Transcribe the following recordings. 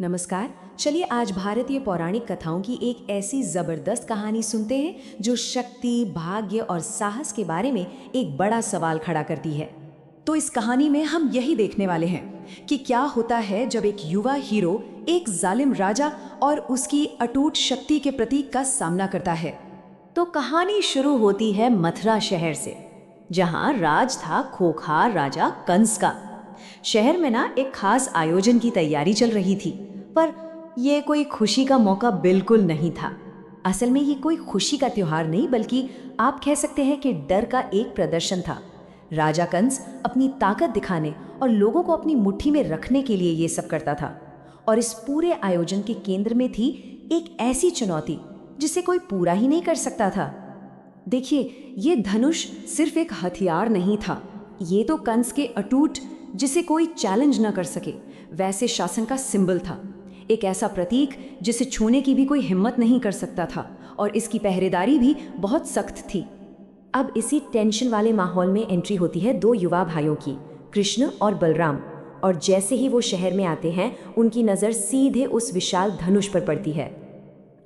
नमस्कार। चलिए आज भारतीय पौराणिक कथाओं की एक ऐसी जबरदस्त कहानी सुनते हैं जो शक्ति, भाग्य और साहस के बारे में एक बड़ा सवाल खड़ा करती है। तो इस कहानी में हम यही देखने वाले हैं कि क्या होता है जब एक युवा हीरो एक जालिम राजा और उसकी अटूट शक्ति के प्रतीक का सामना करता है। तो कहानी शुरू होती है मथुरा शहर से, जहां राज था खोखार राजा कंस का। शहर में ना एक खास आयोजन की तैयारी चल रही थी, पर यह कोई खुशी का मौका बिल्कुल नहीं था। असल में ये कोई खुशी का त्योहार नहीं, बल्कि आप कह सकते हैं कि डर का एक प्रदर्शन था। राजा कंस अपनी ताकत दिखाने और लोगों को अपनी मुट्ठी में रखने के लिए ये सब करता था। और इस पूरे आयोजन के केंद्र में थी एक ऐसी चुनौती जिसे कोई पूरा ही नहीं कर सकता था। देखिए, ये धनुष सिर्फ एक हथियार नहीं था, ये तो कंस के अटूट, जिसे कोई चैलेंज न कर सके वैसे शासन का सिंबल था। एक ऐसा प्रतीक जिसे छूने की भी कोई हिम्मत नहीं कर सकता था, और इसकी पहरेदारी भी बहुत सख्त थी। अब इसी टेंशन वाले माहौल में एंट्री होती है दो युवा भाइयों की, कृष्ण और बलराम। और जैसे ही वो शहर में आते हैं, उनकी नज़र सीधे उस विशाल धनुष पर पड़ती है।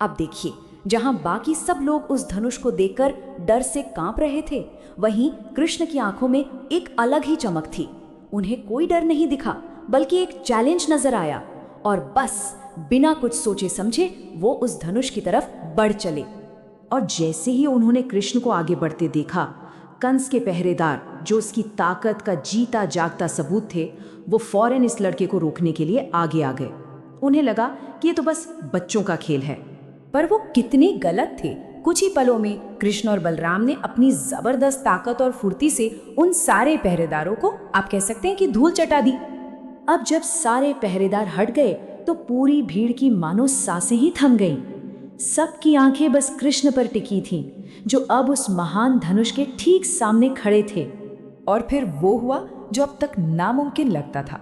अब देखिए, जहां बाकी सब लोग उस धनुष को देखकर डर से कांप रहे थे, वहीं कृष्ण की आंखों में एक अलग ही चमक थी। उन्हें कोई डर नहीं दिखा, बल्कि एक चैलेंज नजर आया, और बस बिना कुछ सोचे समझे वो उस धनुष की तरफ बढ़ चले। और जैसे ही उन्होंने कृष्ण को आगे बढ़ते देखा, कंस के पहरेदार, जो उसकी ताकत का जीता जागता सबूत थे, वो फौरन इस लड़के को रोकने के लिए आगे आ गए। उन्हें लगा कि ये तो बस बच्चों का खेल है, पर वो कितने गलत थे। कुछ ही पलों में कृष्ण और बलराम ने अपनी जबरदस्त ताकत और फुर्ती से उन सारे पहरेदारों को, आप कह सकते हैं कि धूल चटा दी। अब जब सारे पहरेदार हट गए, तो पूरी भीड़ की मानो सांसें ही थम गईं। सबकी आंखें बस कृष्ण पर टिकी थीं, जो अब उस महान धनुष के ठीक सामने खड़े थे। और फिर वो हुआ जो अब तक नामुमकिन लगता था।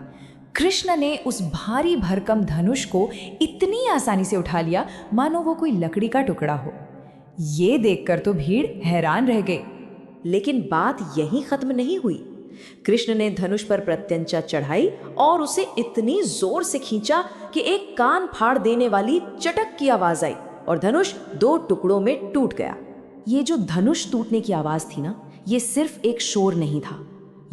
कृष्ण ने उस भारी भरकम धनुष को इतनी आसानी से उठा लिया मानो वो कोई लकड़ी का टुकड़ा हो। ये देखकर तो भीड़ हैरान रह गई। लेकिन बात यहीं खत्म नहीं हुई। कृष्ण ने धनुष पर प्रत्यंचा चढ़ाई और उसे इतनी जोर से खींचा कि एक कान फाड़ देने वाली चटक की आवाज आई और धनुष दो टुकड़ों में टूट गया। ये जो धनुष टूटने की आवाज थी ना, ये सिर्फ एक शोर नहीं था,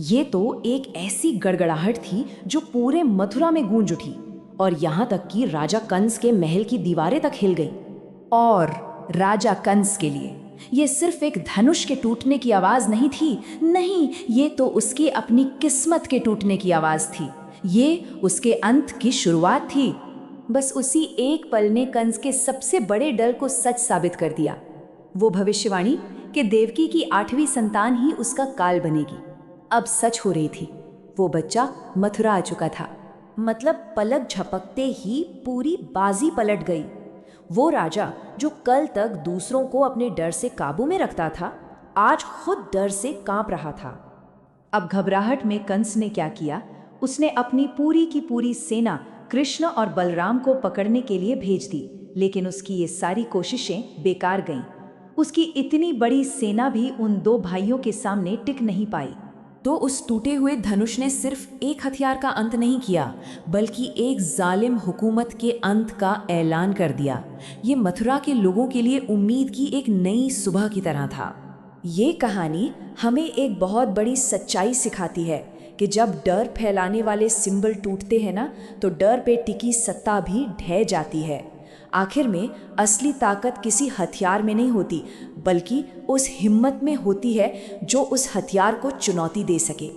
ये तो एक ऐसी गड़गड़ाहट थी जो पूरे मथुरा में गूंज उठी, और यहाँ तक कि राजा कंस के महल की दीवारें तक हिल गई। और राजा कंस के लिए ये सिर्फ एक धनुष के टूटने की आवाज नहीं थी, नहीं, ये तो उसकी अपनी किस्मत के टूटने की आवाज थी। ये उसके अंत की शुरुआत थी। बस उसी एक पल ने कंस के सबसे बड़े डर को सच साबित कर दिया। वो भविष्यवाणी कि देवकी की 8वीं संतान ही उसका काल बनेगी, अब सच हो रही थी। वो बच्चा मथुरा आ चुका था। मतलब पलक झपकते ही पूरी बाजी पलट गई। वो राजा जो कल तक दूसरों को अपने डर से काबू में रखता था, आज खुद डर से कांप रहा था। अब घबराहट में कंस ने क्या किया, उसने अपनी पूरी की पूरी सेना कृष्ण और बलराम को पकड़ने के लिए भेज दी। लेकिन उसकी ये सारी कोशिशें बेकार गईं। उसकी इतनी बड़ी सेना भी उन दो भाइयों के सामने टिक नहीं पाई। तो उस टूटे हुए धनुष ने सिर्फ एक हथियार का अंत नहीं किया, बल्कि एक जालिम हुकूमत के अंत का ऐलान कर दिया। ये मथुरा के लोगों के लिए उम्मीद की एक नई सुबह की तरह था। ये कहानी हमें एक बहुत बड़ी सच्चाई सिखाती है कि जब डर फैलाने वाले सिंबल टूटते हैं ना, तो डर पे टिकी सत्ता भी ढह जाती है। आखिर में असली ताकत किसी हथियार में नहीं होती, बल्कि उस हिम्मत में होती है जो उस हथियार को चुनौती दे सके।